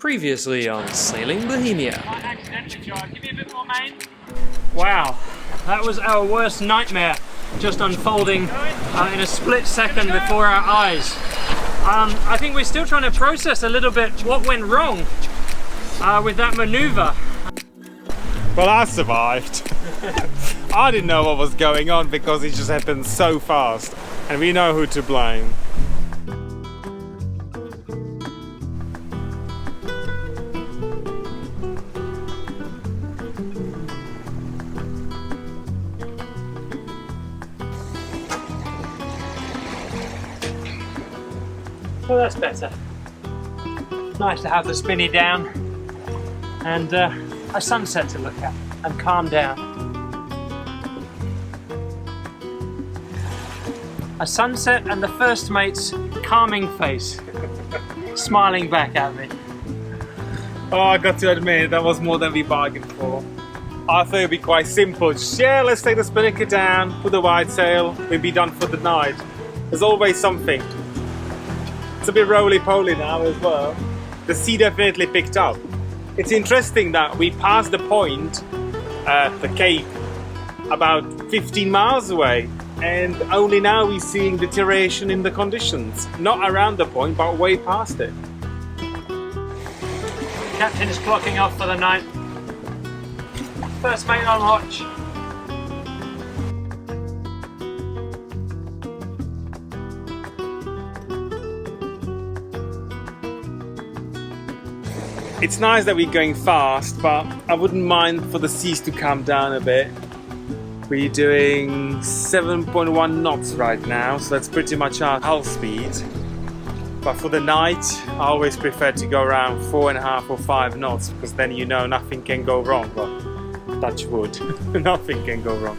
Previously on Sailing Bohemia. I accidentally tried. Give me a bit more, Maid. Wow, that was our worst nightmare, just unfolding in a split second before our eyes. I think we're still trying to process a little bit what went wrong with that maneuver. Well, I survived. I didn't know what was going on because it just happened so fast, and we know who to blame. Well, that's better. Nice to have the spinny down and a sunset to look at and calm down. A sunset and the first mate's calming face smiling back at me. Oh, I got to admit, that was more than we bargained for. I thought it'd be quite simple. Just, yeah, let's take the spinnaker down, put the white sail, we'll be done for the night. There's always something. It's a bit roly-poly now as well. The sea definitely picked up. It's interesting that we passed the point, the cape, about 15 miles away, and only now we're seeing deterioration in the conditions. Not around the point, but way past it. Captain is clocking off for the night. First mate on watch. It's nice that we're going fast, but I wouldn't mind for the seas to calm down a bit. We're doing 7.1 knots right now, so that's pretty much our hull speed. But for the night, I always prefer to go around 4.5 or 5 knots, because then you know nothing can go wrong. Well, touch wood, nothing can go wrong.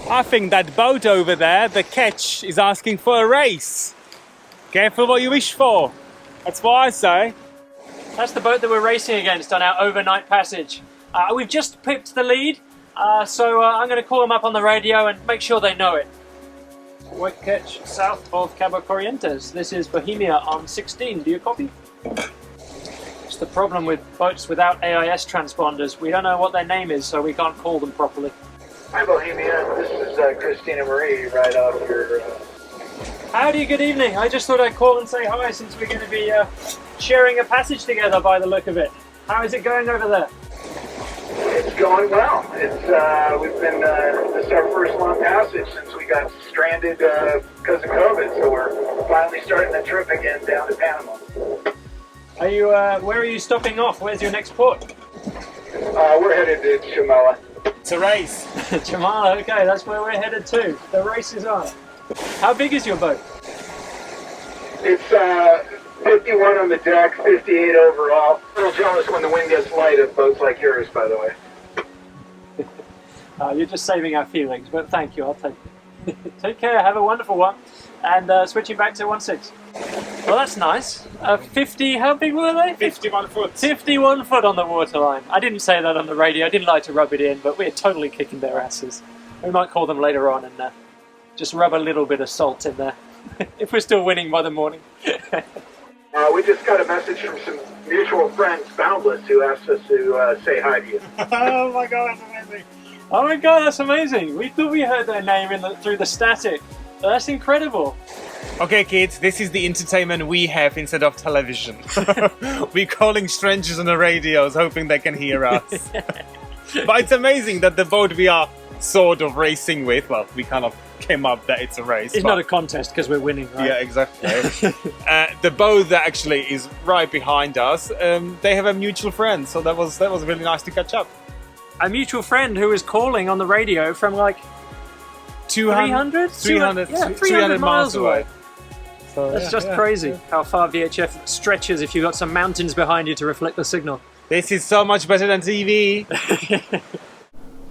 I think that boat over there, the ketch, is asking for a race. Careful what you wish for. That's what I say. That's the boat that we're racing against on our overnight passage. We've just picked the lead, so I'm going to call them up on the radio and make sure they know it. White ketch south of Cabo Corrientes. This is Bohemia Ep.64. Do you copy? It's the problem with boats without AIS transponders. We don't know what their name is, so we can't call them properly. Hi Bohemia, this is Christina Marie right off your... Howdy, good evening. I just thought I'd call and say hi since we're going to be sharing a passage together by the look of it. How is it going over there? It's going well. We've been, this is our first long passage since we got stranded because of COVID, so we're finally starting the trip again down to Panama. Are you, where are you stopping off? Where's your next port? We're headed to Chamala. It's a race. Jamala, okay, that's where we're headed to. The race is on. How big is your boat? It's 51 on the deck, 58 overall. A little jealous when the wind gets light of boats like yours, by the way. You're just saving our feelings, but thank you, I'll take it. Take care, have a wonderful one. And switching back to 1.6. Well, that's nice. 50, how big were they? 51 foot. 51 foot on the waterline. I didn't say that on the radio, I didn't like to rub it in, but we're totally kicking their asses. We might call them later on and just rub a little bit of salt in there, if we're still winning by the morning. We just got a message from some mutual friends, Boundless, who asked us to say hi to you. Oh my god, that's amazing. Oh my god, that's amazing. We thought we heard their name through the static. That's incredible. Okay kids, this is the entertainment we have instead of television. We're calling strangers on the radios hoping they can hear us. But it's amazing that the boat we are sort of racing with, well, we kind of came up that it's a race. It's not a contest because we're winning, right? Yeah, exactly. The boat that actually is right behind us, they have a mutual friend, so that was really nice to catch up. A mutual friend who was calling on the radio from like 300 miles away. So, That's just crazy how far VHF stretches if you've got some mountains behind you to reflect the signal. This is so much better than TV.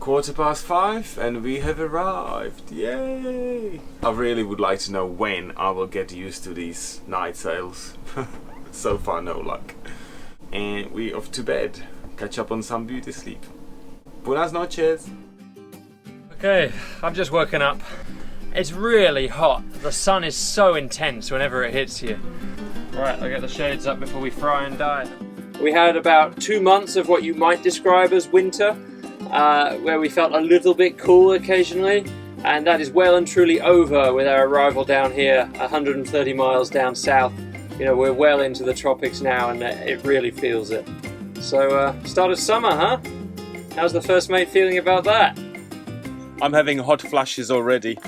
5:15 and we have arrived. Yay! I really would like to know when I will get used to these night sails. So far no luck. And we off to bed. Catch up on some beauty sleep. Buenas noches. Okay, I've just woken up. It's really hot. The sun is so intense whenever it hits you. Right, I'll get the shades up before we fry and die. We had about 2 months of what you might describe as winter, where we felt a little bit cool occasionally, and that is well and truly over with our arrival down here, 130 miles down south. You know, we're well into the tropics now, and it really feels it. So, start of summer, huh? How's the first mate feeling about that? I'm having hot flashes already.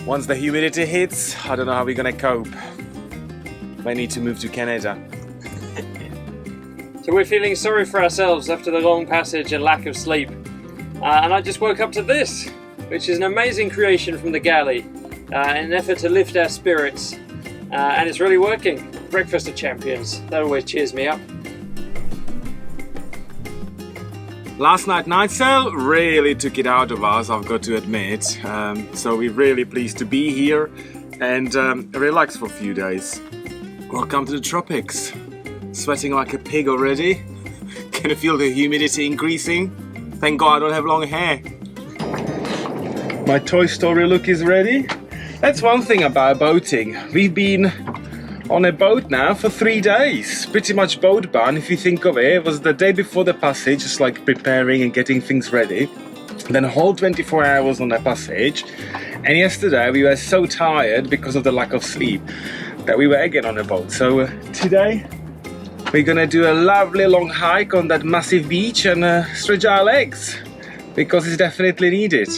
Once the humidity hits, I don't know how we're gonna cope. Might need to move to Canada. So we're feeling sorry for ourselves after the long passage and lack of sleep. And I just woke up to this, which is an amazing creation from the galley, in an effort to lift our spirits. And it's really working. Breakfast of champions. That always cheers me up. Last night sail really took it out of us, I've got to admit. So we're really pleased to be here and relax for a few days. Welcome to the tropics. Sweating like a pig already. Can you feel the humidity increasing? Thank God I don't have long hair. My Toy Story look is ready. That's one thing about boating. We've been on a boat now for 3 days. Pretty much boat bound if you think of it. It was the day before the passage, just like preparing and getting things ready. Then a whole 24 hours on the passage. And yesterday we were so tired because of the lack of sleep that we were again on a boat. So today we're gonna do a lovely long hike on that massive beach and stretch our legs because it's definitely needed.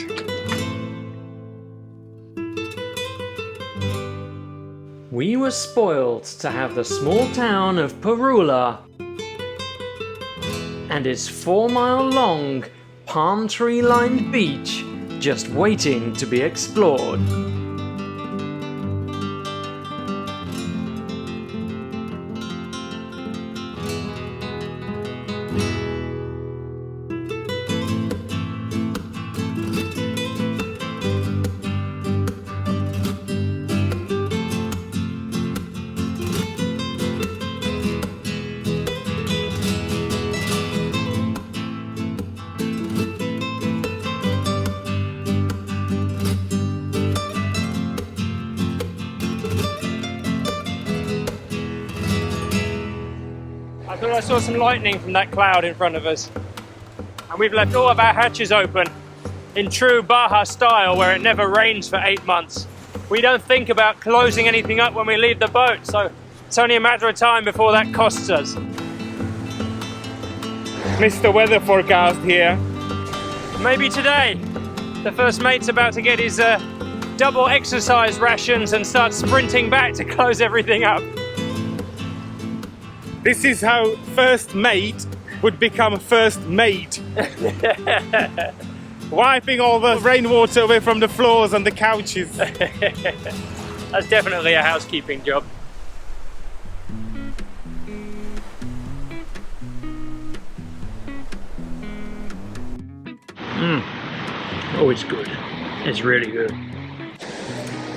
We were spoiled to have the small town of Perula and its 4-mile-long, palm tree-lined beach just waiting to be explored. I thought I saw some lightning from that cloud in front of us. And we've left all of our hatches open in true Baja style where it never rains for 8 months. We don't think about closing anything up when we leave the boat, so it's only a matter of time before that costs us. Mr. Weather Forecast here. Maybe today. The first mate's about to get his double exercise rations and start sprinting back to close everything up. This is how first mate would become first mate. Wiping all the rainwater away from the floors and the couches. That's definitely a housekeeping job. Oh, it's good. It's really good.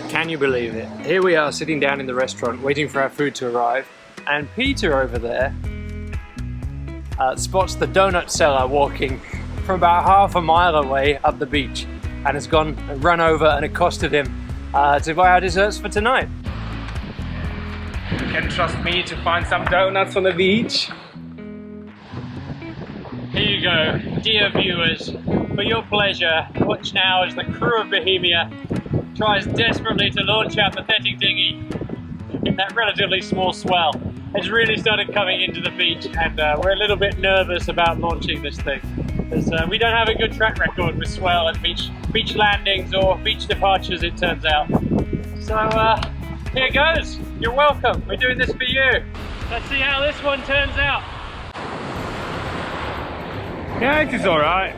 Can you believe it? Here we are sitting down in the restaurant waiting for our food to arrive. And Peter over there spots the donut seller walking from about half a mile away up the beach and has gone and run over and accosted him to buy our desserts for tonight. You can trust me to find some donuts on the beach. Here you go, dear viewers. For your pleasure, watch now as the crew of Bohemia tries desperately to launch our pathetic dinghy in that relatively small swell. It's really started coming into the beach and we're a little bit nervous about launching this thing. Because we don't have a good track record with swell and beach landings or beach departures, it turns out. So here goes. You're welcome. We're doing this for you. Let's see how this one turns out. Yeah, it is alright.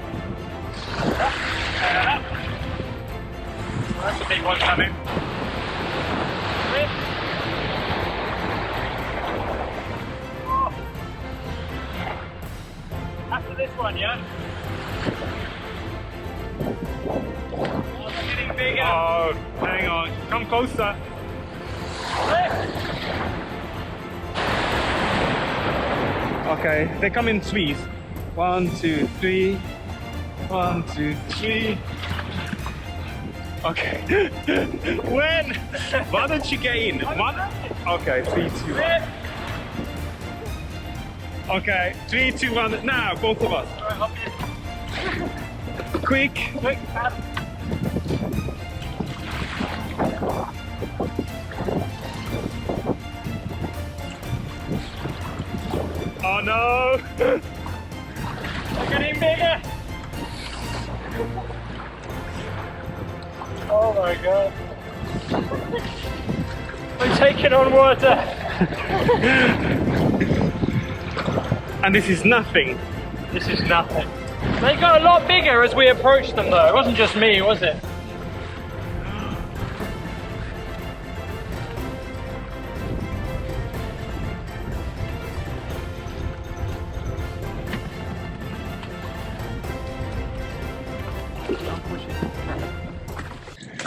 That's a big one coming. After this one, yeah? bigger. Oh, hang on. Come closer. Okay, they come in threes. 1, 2, 3. 1, 2, 3. Okay. When? Why don't you get in? One. Okay, 3, 2, 1. Okay, 3, 2, 1. Now, both of us. Quick. Quick. Oh no! They're getting bigger. Oh my god. We're taking on water. And this is nothing. This is nothing. They got a lot bigger as we approached them though. It wasn't just me, was it?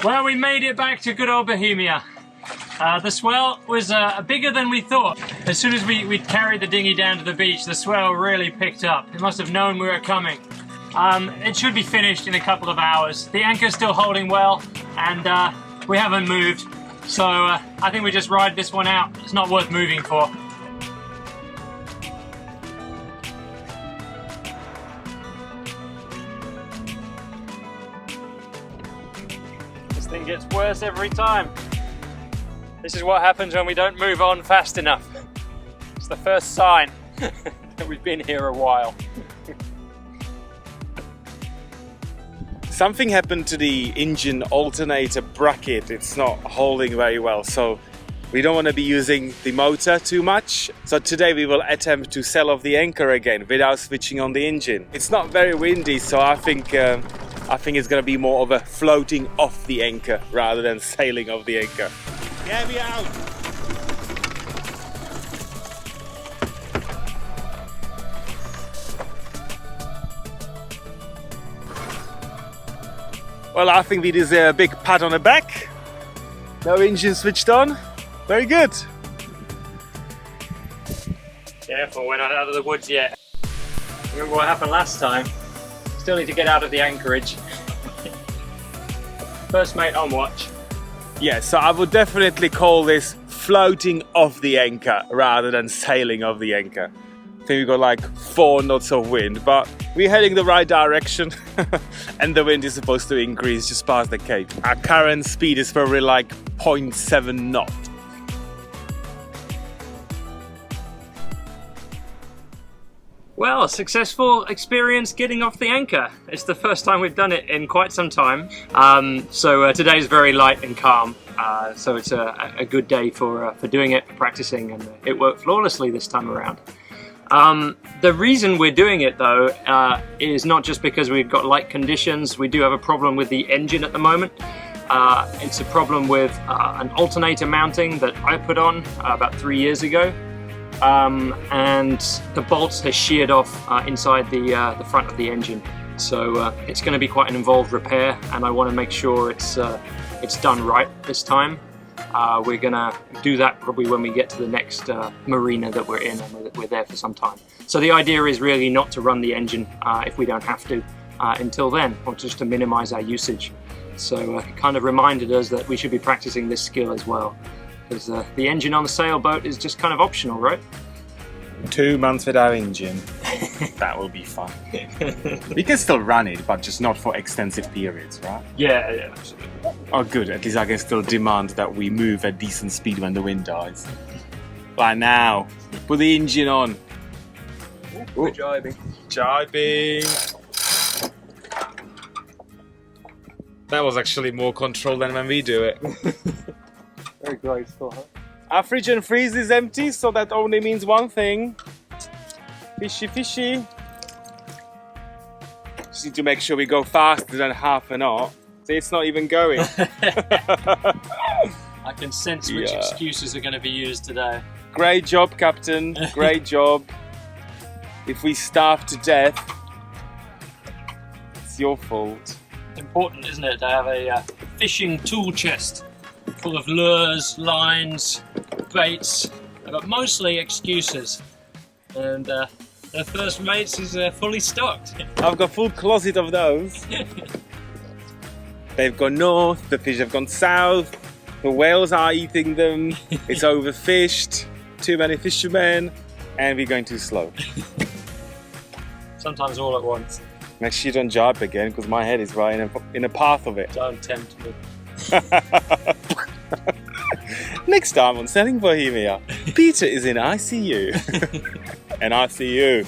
Well, we made it back to good old Bohemia. The swell was bigger than we thought. As soon as we carried the dinghy down to the beach, the swell really picked up. It must have known we were coming. It should be finished in a couple of hours. The anchor's still holding well, and we haven't moved. So I think we just ride this one out. It's not worth moving for. This thing gets worse every time. This is what happens when we don't move on fast enough. It's the first sign that we've been here a while. Something happened to the engine alternator bracket. It's not holding very well, so we don't want to be using the motor too much. So today we will attempt to sail off the anchor again without switching on the engine. It's not very windy, so I think it's going to be more of a floating off the anchor rather than sailing off the anchor. Yeah, we out. Well, I think we deserve a big pat on the back. No engine switched on. Very good. Careful, we're not out of the woods yet. Remember what happened last time? Still need to get out of the anchorage. First mate on watch. Yeah, so I would definitely call this floating off the anchor rather than sailing off the anchor. I think we got like 4 knots of wind, but we're heading the right direction and the wind is supposed to increase just past the cape. Our current speed is probably like 0.7 knots. Well, successful experience getting off the anchor. It's the first time we've done it in quite some time. So today's very light and calm. So it's a good day for doing it, for practicing, and it worked flawlessly this time around. The reason we're doing it though is not just because we've got light conditions. We do have a problem with the engine at the moment. It's a problem with an alternator mounting that I put on about 3 years ago. And the bolts has sheared off inside the front of the engine. So it's going to be quite an involved repair, and I want to make sure it's done right this time. We're going to do that probably when we get to the next marina that we're in, and we're there for some time. So the idea is really not to run the engine if we don't have to until then, or just to minimize our usage. So it kind of reminded us that we should be practicing this skill as well, because the engine on the sailboat is just kind of optional, right? 2 months without engine. That will be fun. We can still run it, but just not for extensive periods, right? Yeah, absolutely. Oh good, at least I can still demand that we move at decent speed when the wind dies. Right now, put the engine on. We're jibing. Jibing. That was actually more control than when we do it. Very graceful, huh? Our fridge and freeze is empty, so that only means one thing. Fishy, fishy. Just need to make sure we go faster than half a knot. See, it's not even going. I can sense which excuses are going to be used today. Great job, Captain. Great job. If we starve to death, it's your fault. Important, isn't it, to have a fishing tool chest full of lures, lines, baits, but mostly excuses. And the first mates is fully stocked. I've got a full closet of those. They've gone north, the fish have gone south, the whales are eating them, it's overfished, too many fishermen, and we're going too slow. Sometimes all at once. Make sure you don't jibe again, because my head is right in a path of it. Don't tempt me. Next time on Selling Bohemia, Peter is in ICU. And I see you.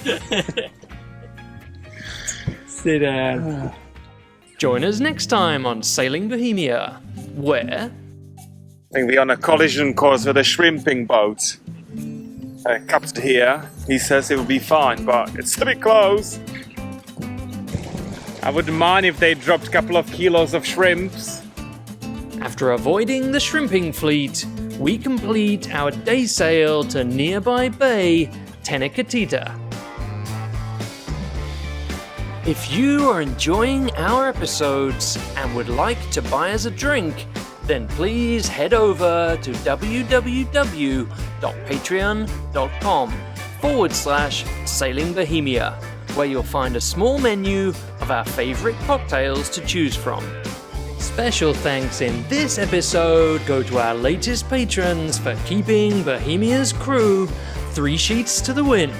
Sit down. Join us next time on Sailing Bohemia, where I think we're on a collision course with a shrimping boat. Captain here, he says it will be fine, but it's a bit close. I wouldn't mind if they dropped a couple of kilos of shrimps. after avoiding the shrimping fleet, we complete our day sail to nearby bay Tenochtitlan. If you are enjoying our episodes and would like to buy us a drink, then please head over to www.patreon.com/sailingbohemia, where you'll find a small menu of our favorite cocktails to choose from. Special thanks in this episode go to our latest patrons for keeping Bohemia's crew 3 sheets to the wind.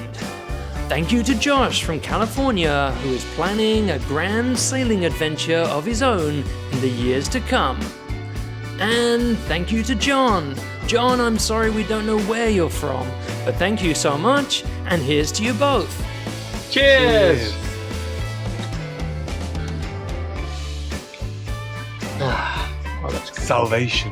Thank you to Josh from California, who is planning a grand sailing adventure of his own in the years to come. And thank you to John. John, I'm sorry we don't know where you're from, but thank you so much, and here's to you both. Cheers! Oh, that's good. Salvation.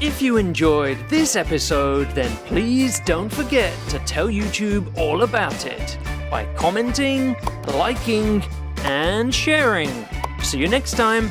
If you enjoyed this episode, then please don't forget to tell YouTube all about it by commenting, liking, and sharing. See you next time.